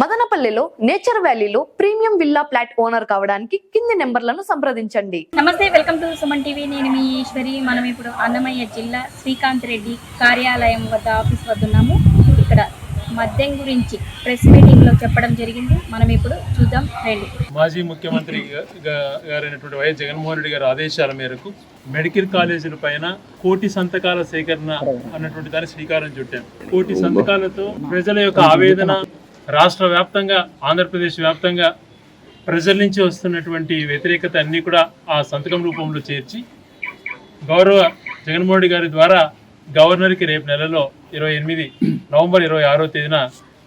మదనపల్లిలో నేచర్ వ్యాలీలో premium villa flat owner కావడానికి కింది నెంబర్లను సంప్రదించండి. నమస్తే, వెల్కమ్ టు సుమన్ టీవీ. నేను మీ ఈశ్వరి. మనం ఇప్పుడు అన్నమయ్య జిల్లా శ్రీకాంత్ రెడ్డి కార్యాలయం వద్ద ఆఫీస్ వద్ద ఉన్నాము. ఇక్కడ మద్యం గురించి ప్రెస్ మీటింగ్ లో చెప్పడం జరిగింది. మనం ఇప్పుడు చూద్దాం రండి. మాజీ ముఖ్యమంత్రి గారైనటువంటి వైఎస్ జగన్మోహన్ రెడ్డి గారి ఆదేశాల మేరకు మెడికల్ కాలేజీల పైన 1,000,000 సంతకాల సేకరణ అన్నటువంటి దాన్ని శ్రీకారం చుట్టాం. 1,000,000 సంతకాలతో ప్రజల యొక్క ఆవేదన, రాష్ట్ర వ్యాప్తంగా, ఆంధ్రప్రదేశ్ వ్యాప్తంగా ప్రజల నుంచి వస్తున్నటువంటి వ్యతిరేకత అన్నీ కూడా ఆ సంతకం రూపంలో చేర్చి గౌరవ జగన్మోహన్ రెడ్డి గారి ద్వారా గవర్నర్కి రేపు నెలలో నవంబర్ 26వ తేదీన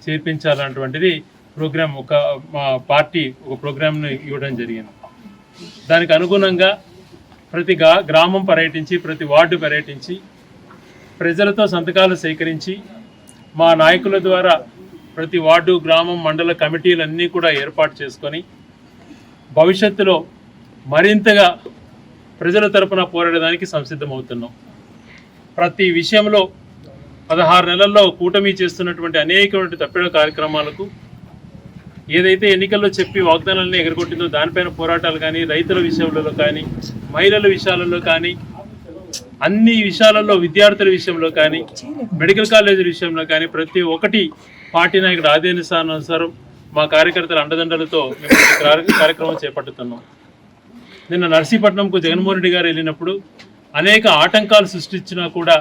చేర్పించాలన్నటువంటిది ప్రోగ్రామ్. మా పార్టీ ఒక ప్రోగ్రామ్ను ఇవ్వడం జరిగింది. దానికి అనుగుణంగా ప్రతి గ్రామం పర్యటించి, ప్రతి వార్డు పర్యటించి, ప్రజలతో సంతకాలు సేకరించి, మా నాయకుల ద్వారా ప్రతి వార్డు, గ్రామం, మండల కమిటీలన్నీ కూడా ఏర్పాటు చేసుకొని భవిష్యత్తులో మరింతగా ప్రజల తరపున పోరాడడానికి సంసిద్ధమవుతున్నాం. ప్రతి విషయంలో 16 నెలల్లో కూటమి చేస్తున్నటువంటి అనేకమైన తప్పిద కార్యక్రమాలకు ఏదైతే ఎన్నికల్లో చెప్పి వాగ్దానాలను ఎగరగొట్టిందో దానిపైన పోరాటాలు కానీ, రైతుల విషయంలో కానీ, మహిళల విషయాలలో కానీ, అన్ని విషయాలలో, విద్యార్థుల విషయంలో కానీ, మెడికల్ కాలేజీల విషయంలో కానీ ప్రతి ఒక్కటి పార్టీ నాయకుడు ఆదేశానుసారం మా కార్యకర్తల అండదండలతో మేము కార్యక్రమం చేపట్టుతున్నాం. నిన్న నర్సీపట్నంకు జగన్మోహన్ రెడ్డి గారు వెళ్ళినప్పుడు అనేక ఆటంకాలు సృష్టించినా కూడా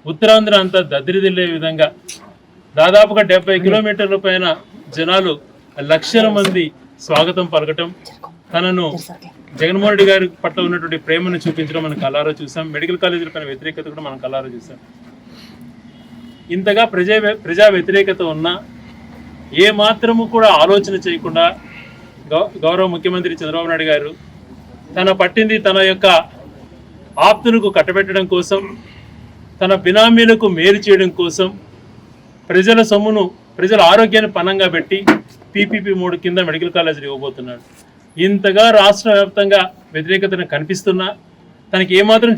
ఉత్తరాంధ్ర అంతా దద్దరిదిల్లే విధంగా దాదాపుగా 70 కిలోమీటర్ల పైన జనాలు, లక్షల మంది స్వాగతం పలకటం, తనను జగన్మోహన్ రెడ్డి గారి పట్ల ఉన్నటువంటి ప్రేమను చూపించడం మనం కళ్ళారా చూసాం. మెడికల్ కాలేజీల పైన వ్యతిరేకత కూడా మనం కళ్ళారా చూసాం. ఇంతగా ప్రజా వ్యతిరేకత ఉన్నా ఏ మాత్రము కూడా ఆలోచన చేయకుండా గౌరవ ముఖ్యమంత్రి చంద్రబాబు నాయుడు గారు తన పట్టింది తన యొక్క ఆప్తులకు కట్టబెట్టడం కోసం, తన బినామీలకు మేలు చేయడం కోసం ప్రజల సొమ్మును, ప్రజల ఆరోగ్యాన్ని పణంగా పెట్టి PPP 3 కింద మెడికల్ కాలేజీలు ఇవ్వబోతున్నాడు. ఇంతగా రాష్ట్ర వ్యాప్తంగా వ్యతిరేకతను కనిపిస్తున్నా తనకి ఏమాత్రం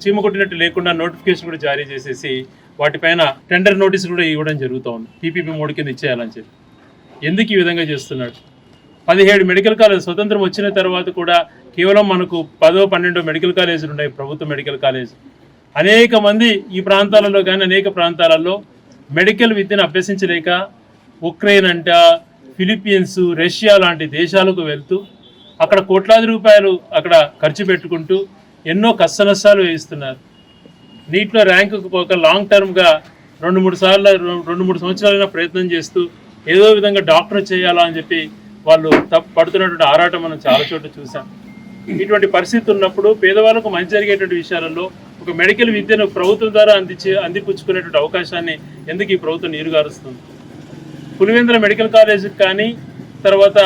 చీమ కొట్టినట్టు లేకుండా నోటిఫికేషన్ కూడా జారీ చేసేసి వాటిపైన టెండర్ నోటీస్ కూడా ఇవ్వడం జరుగుతూ ఉంది. PPP 3 కింద ఇచ్చేయాలని చెప్పి ఎందుకు ఈ విధంగా చేస్తున్నాడు? 17 మెడికల్ కాలేజ్ స్వతంత్రం వచ్చిన తర్వాత కూడా కేవలం మనకు 10, 12 మెడికల్ కాలేజీలు ఉన్నాయి, ప్రభుత్వ మెడికల్ కాలేజ్. అనేక మంది ఈ ప్రాంతాలలో కానీ అనేక ప్రాంతాలలో మెడికల్ విద్యను అభ్యసించలేక ఉక్రెయిన్ అంట, ఫిలిప్పీన్స్, రష్యా లాంటి దేశాలకు వెళ్తూ అక్కడ కోట్లాది రూపాయలు అక్కడ ఖర్చు పెట్టుకుంటూ ఎన్నో కష్టనష్టాలు వేయిస్తున్నారు. నీట్లో ర్యాంకుకు పోక లాంగ్ టర్మ్గా 2-3 సంవత్సరాలైనా ప్రయత్నం చేస్తూ ఏదో విధంగా డాక్టర్ చేయాలా అని చెప్పి వాళ్ళు పడుతున్నటువంటి ఆరాటం మనం చాలా చోట్ల చూసాం. ఇటువంటి పరిస్థితి ఉన్నప్పుడు పేదవాళ్ళకు మంచి జరిగేటువంటి విషయాలలో ఒక మెడికల్ విద్యను ప్రభుత్వం ద్వారా అందిపుచ్చుకునేటువంటి అవకాశాన్ని ఎందుకు ఈ ప్రభుత్వం నీరుగారుస్తుంది? పులివెందుల మెడికల్ కాలేజీకి కానీ, తర్వాత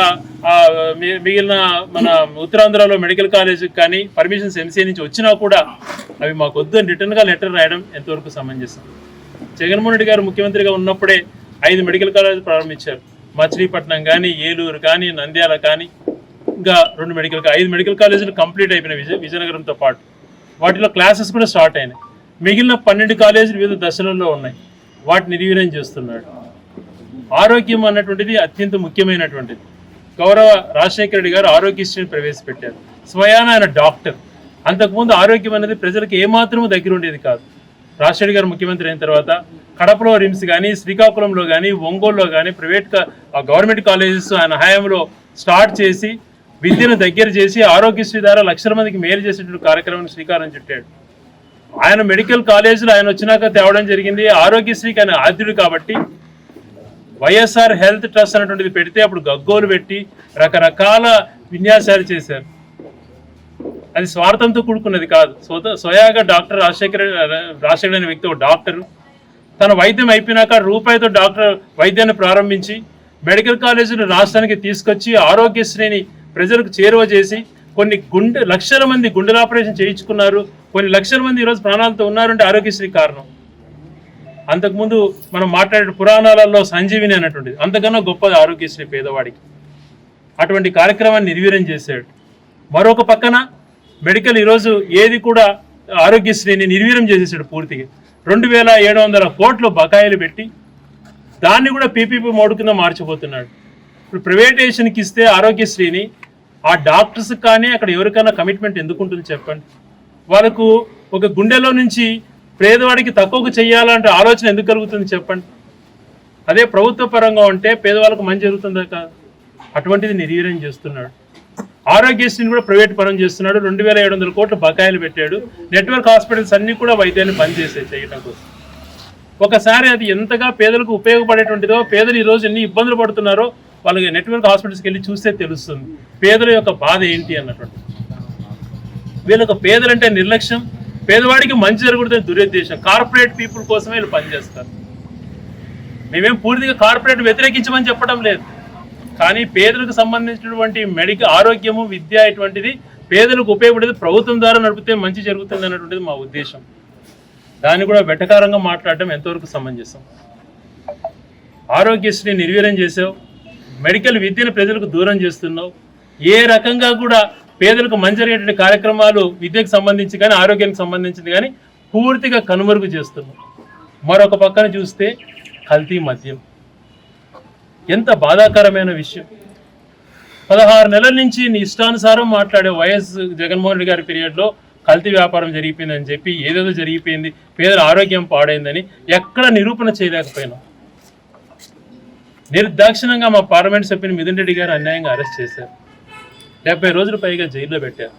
మిగిలిన మన ఉత్తరాంధ్రలో మెడికల్ కాలేజీకి కానీ పర్మిషన్స్ MCA నుంచి వచ్చినా కూడా అవి మాకు వద్దు అని రిటర్న్గా లెటర్ రాయడం ఎంతవరకు సమంజసం? జగన్మోహన్ రెడ్డి గారు ముఖ్యమంత్రిగా ఉన్నప్పుడే 5 మెడికల్ కాలేజీలు ప్రారంభించారు. మచిలీపట్నం కానీ, ఏలూరు కానీ, నంద్యాల కానీ, ఇంకా 5 మెడికల్ కాలేజీలు కంప్లీట్ అయిపోయినాయి విజయనగరంతో పాటు. వాటిలో క్లాసెస్ కూడా స్టార్ట్ అయినాయి. మిగిలిన 12 కాలేజీలు వివిధ దశలలో ఉన్నాయి. వాటిని నిర్వీర్యం చేస్తున్నాడు. ఆరోగ్యం అన్నటువంటిది అత్యంత ముఖ్యమైనటువంటిది. గౌరవ రాజశేఖర రెడ్డి గారు ఆరోగ్యశ్రీని ప్రవేశపెట్టారు. స్వయాన ఆయన డాక్టర్. అంతకుముందు ఆరోగ్యం అనేది ప్రజలకు ఏమాత్రమూ దగ్గర ఉండేది కాదు. రాజశేఖర గారు ముఖ్యమంత్రి అయిన తర్వాత కడపలో రిమ్స్ కానీ, శ్రీకాకుళంలో కానీ, ఒంగోలులో కానీ గవర్నమెంట్ కాలేజెస్ ఆయన హయాంలో స్టార్ట్ చేసి విద్యను దగ్గర చేసి ఆరోగ్యశ్రీ ద్వారా లక్షల మందికి మేలు చేసేటువంటి కార్యక్రమాన్ని శ్రీకారం చుట్టాడు. ఆయన మెడికల్ కాలేజీలు ఆయన వచ్చినాక తేవడం జరిగింది. ఆరోగ్యశ్రీకి ఆయన ఆద్యుడు కాబట్టి వైఎస్ఆర్ హెల్త్ ట్రస్ట్ అనేటువంటిది పెడితే అప్పుడు గగ్గోలు పెట్టి రకరకాల విన్యాసాలు చేశారు. అది స్వార్థంతో కూడుకున్నది కాదు. స్వయాగా డాక్టర్ రాజశేఖర్ అనే వ్యక్తి ఒక డాక్టరు. తన వైద్యం అయిపోయినాక రూపాయితో డాక్టర్ వైద్యాన్ని ప్రారంభించి మెడికల్ కాలేజీలు రాష్ట్రానికి తీసుకొచ్చి ఆరోగ్యశ్రీని ప్రజలకు చేరువ చేసి కొన్ని లక్షల మంది గుండెల ఆపరేషన్ చేయించుకున్నారు. కొన్ని లక్షల మంది ఈరోజు ప్రాణాలతో ఉన్నారంటే ఆరోగ్యశ్రీ కారణం. అంతకుముందు మనం మాట్లాడే పురాణాలలో సంజీవిని అన్నటువంటిది అంతకన్నా గొప్పది ఆరోగ్యశ్రీ పేదవాడికి. అటువంటి కార్యక్రమాన్ని నిర్వీర్యం చేశాడు. మరొక పక్కన మెడికల్ ఈరోజు ఏది కూడా ఆరోగ్యశ్రీని నిర్వీర్యం చేసేసాడు పూర్తిగా. 2,700 కోట్లు బకాయిలు పెట్టి దాన్ని కూడా పీపీపీ మోడ్ కింద మార్చిపోతున్నాడు. ఇప్పుడు ప్రైవేటైజేషన్కి ఇస్తే ఆరోగ్యశ్రీని ఆ డాక్టర్స్ కానీ అక్కడ ఎవరికైనా కమిట్మెంట్ ఎందుకు ఉంటుంది చెప్పండి? వాళ్ళకు ఒక గుండెలో నుంచి పేదవాడికి తక్కువకు చేయాలంటే ఆలోచన ఎందుకు కలుగుతుంది చెప్పండి? అదే ప్రభుత్వ పరంగా ఉంటే పేదవాళ్ళకు మంచి జరుగుతుందా కాదు? అటువంటిది నిర్వీర్యం చేస్తున్నాడు. ఆరోగ్యశ్రీని కూడా ప్రైవేట్ పరం చేస్తున్నాడు. 2700 కోట్ల బకాయిలు పెట్టాడు. నెట్వర్క్ హాస్పిటల్స్ అన్ని కూడా వైద్యాన్ని బంద్ చేయడం కోసం. ఒకసారి అది ఎంతగా పేదలకు ఉపయోగపడేటువంటిదో, పేదలు ఈరోజు ఎన్ని ఇబ్బందులు పడుతున్నారో వాళ్ళకి నెట్వర్క్ హాస్పిటల్స్కి వెళ్ళి చూస్తే తెలుస్తుంది పేదల యొక్క బాధ ఏంటి అన్నటువంటి. వీళ్ళకు పేదలంటే నిర్లక్ష్యం, పేదవాడికి మంచి జరుగుతుందని దురుద్దేశం. కార్పొరేట్ పీపుల్ కోసమే వీళ్ళు పనిచేస్తారు. మేమేం పూర్తిగా కార్పొరేట్ వ్యతిరేకించమని చెప్పడం లేదు, కానీ పేదలకు సంబంధించినటువంటి మెడికల్ ఆరోగ్యము, విద్య ఇటువంటిది పేదలకు ఉపయోగపడేది ప్రభుత్వం ద్వారా నడిపితే మంచి జరుగుతుంది అన్నటువంటిది మా ఉద్దేశం. దాన్ని కూడా వెటకారంగా మాట్లాడటం ఎంతవరకు సమంజసం? ఆరోగ్యశ్రీ నిర్వీర్యం చేసావు, మెడికల్ విద్యను ప్రజలకు దూరం చేస్తున్నావు. ఏ రకంగా కూడా పేదలకు మంచి జరిగేటువంటి కార్యక్రమాలు విద్యకు సంబంధించి కానీ ఆరోగ్యానికి సంబంధించింది కానీ పూర్తిగా కనుమరుగు చేస్తున్నావు. మరొక పక్కన చూస్తే కల్తీ మద్యం ఎంత బాధాకరమైన విషయం. 16 నెలల నుంచి నీ ఇష్టానుసారం మాట్లాడే వైఎస్ జగన్మోహన్ రెడ్డి గారి పీరియడ్లో కల్తీ వ్యాపారం జరిగిపోయిందని చెప్పి ఏదేదో జరిగిపోయింది, పేదల ఆరోగ్యం పాడైందని ఎక్కడ నిరూపణ చేయలేకపోయినా. నిర్దాక్షిణంగా మా పార్లమెంట్ సభ్యుని మిథున్ రెడ్డి గారు అన్యాయంగా అరెస్ట్ చేశారు. 70 రోజుల పైగా జైల్లో పెట్టారు.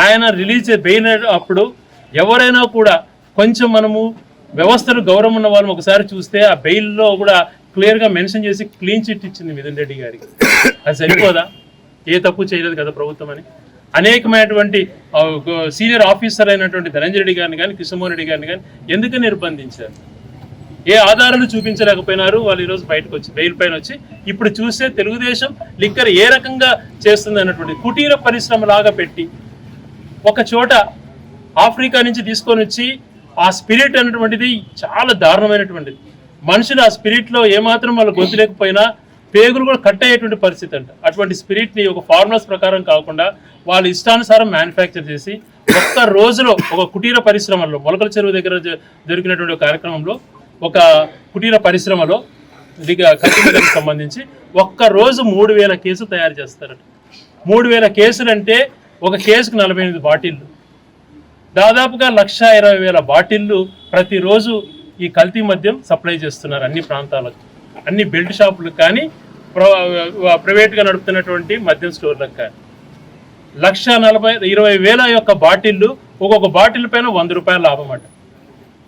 ఆయన రిలీజ్ బెయిల్ అప్పుడు ఎవరైనా కూడా కొంచెం మనము వ్యవస్థలు గౌరవం ఉన్న వాళ్ళని ఒకసారి చూస్తే ఆ బెయిల్లో కూడా క్లియర్గా మెన్షన్ చేసి క్లీన్ చిట్ ఇచ్చింది మిథున్ రెడ్డి గారికి. అది సరిపోదా? ఏ తప్పు చేయలేదు కదా ప్రభుత్వం అని. అనేకమైనటువంటి సీనియర్ ఆఫీసర్ అయినటువంటి ధనంజయ రెడ్డి గారిని కానీ కృష్ణమోహన్ రెడ్డి గారిని కానీ ఎందుకు నిర్బంధించారు? ఏ ఆధారాలు చూపించలేకపోయినారు? వాళ్ళు ఈరోజు బయటకు వచ్చి బెయిల్ పైన వచ్చి ఇప్పుడు చూస్తే తెలుగుదేశం లిక్కర్ ఏ రకంగా చేస్తుంది అన్నటువంటి కుటీర పరిశ్రమ లాగా పెట్టి ఒక చోట ఆఫ్రికా నుంచి తీసుకొని వచ్చి ఆ స్పిరిట్ అన్నటువంటిది చాలా దారుణమైనటువంటిది. మనుషులు ఆ స్పిరిట్లో ఏమాత్రం వాళ్ళు గొంతులేకపోయినా పేగులు కూడా కట్ అయ్యేటువంటి పరిస్థితి అంట. అటువంటి స్పిరిట్ని ఒక ఫార్ములాస్ ప్రకారం కాకుండా వాళ్ళు ఇష్టానుసారం మ్యానుఫ్యాక్చర్ చేసి ఒక్క రోజులో ఒక కుటీర పరిశ్రమలో మొలకల చెరువు దగ్గర జరిగినటువంటి కార్యక్రమంలో ఒక కుటీర పరిశ్రమలో కల్తీకి సంబంధించి ఒక్క రోజు 3000 కేసులు తయారు చేస్తారట. 3000 కేసులు అంటే ఒక కేసుకు 48 బాటిళ్ళు, దాదాపుగా 1,20,000 బాటిళ్ళు ప్రతిరోజు ఈ కల్తీ మద్యం సప్లై చేస్తున్నారు అన్ని ప్రాంతాలకు, అన్ని బెల్ట్ షాపులకు కానీ ప్రైవేట్గా నడుపుతున్నటువంటి మద్యం స్టోర్లకు కానీ. 1,20,000 యొక్క బాటిళ్ళు, ఒక్కొక్క బాటిల్ పైన 100 రూపాయల లాభం అంట.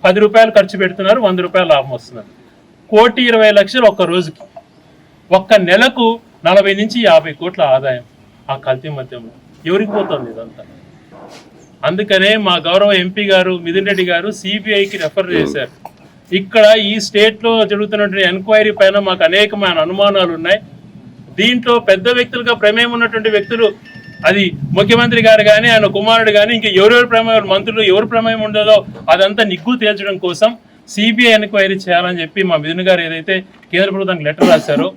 10 రూపాయలు ఖర్చు పెడుతున్నారు, 100 రూపాయల లాభం వస్తున్నారు. 1,20,00,000 ఒక్క రోజుకి. ఒక్క నెలకు 40 నుంచి 50 కోట్ల ఆదాయం ఆ కల్తీ మద్యంలో. ఎవరికి పోతుంది ఇదంతా? అందుకనే మా గౌరవ ఎంపీ గారు మిథున్ రెడ్డి గారు సిబిఐకి రెఫర్ చేశారు. ఇక్కడ ఈ స్టేట్లో జరుగుతున్నటువంటి ఎంక్వైరీ పైన మాకు అనేకమైన అనుమానాలు ఉన్నాయి. దీంట్లో పెద్ద వ్యక్తులుగా ప్రమేయం ఉన్నటువంటి వ్యక్తులు, అది ముఖ్యమంత్రి గారు కానీ ఆయన కుమారుడు కానీ ఇంకా ఎవరెవరి ప్రమేయం, మంత్రులు ఎవరి ప్రమేయం ఉండదో అదంతా నిగ్గు తేల్చడం కోసం సిబిఐ ఎంక్వైరీ చేయాలని చెప్పి మా మిథున్ గారు ఏదైతే కేంద్ర ప్రభుత్వానికి లెటర్ రాశారో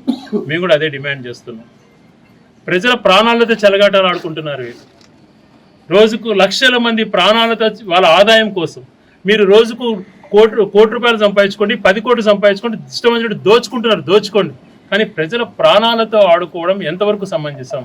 మేము కూడా అదే డిమాండ్ చేస్తున్నాం. ప్రజల ప్రాణాలతో చెలగాటాలు ఆడుకుంటున్నారు వీళ్ళు. రోజుకు లక్షల మంది ప్రాణాలతో వాళ్ళ ఆదాయం కోసం మీరు రోజుకు కోటి రూపాయలు సంపాదించుకోండి, 10 కోట్లు సంపాదించుకోండి, ఇష్టం వచ్చినట్టు దోచుకుంటున్నారు, దోచుకోండి. కానీ ప్రజల ప్రాణాలతో ఆడుకోవడం ఎంతవరకు సమంజసం?